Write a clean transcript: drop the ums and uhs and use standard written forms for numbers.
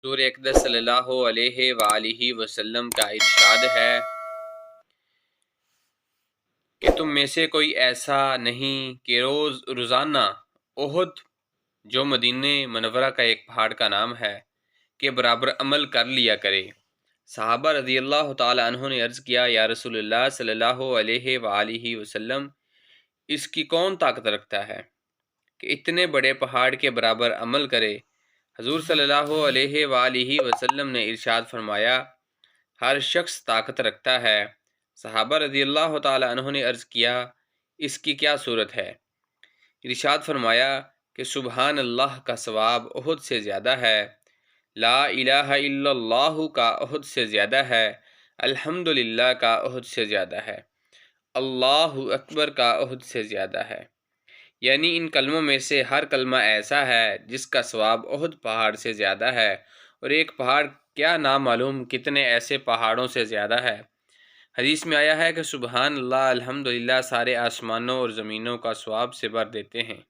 حضور اقدس صلی اللہ علیہ وآلہ وسلم کا ارشاد ہے کہ تم میں سے کوئی ایسا نہیں کہ روزانہ احد، جو مدینہ منورہ کا ایک پہاڑ کا نام ہے، کے برابر عمل کر لیا کرے۔ صحابہ رضی اللہ تعالی عنہ نے عرض کیا، یا رسول اللہ صلی اللہ علیہ وآلہ وسلم، اس کی کون طاقت رکھتا ہے کہ اتنے بڑے پہاڑ کے برابر عمل کرے؟ حضور صلی اللہ علیہ وآلہ وسلم نے ارشاد فرمایا، ہر شخص طاقت رکھتا ہے۔ صحابہ رضی اللہ تعالی عنہ نے عرض کیا، اس کی کیا صورت ہے؟ ارشاد فرمایا کہ سبحان اللہ کا ثواب احد سے زیادہ ہے، لا الہ الا اللہ کا احد سے زیادہ ہے، الحمدللہ کا احد سے زیادہ ہے، اللہ اکبر کا احد سے زیادہ ہے۔ یعنی ان کلموں میں سے ہر کلمہ ایسا ہے جس کا ثواب احد پہاڑ سے زیادہ ہے، اور ایک پہاڑ کیا نامعلوم کتنے ایسے پہاڑوں سے زیادہ ہے۔ حدیث میں آیا ہے کہ سبحان اللہ الحمدللہ سارے آسمانوں اور زمینوں کا ثواب سے بھر دیتے ہیں۔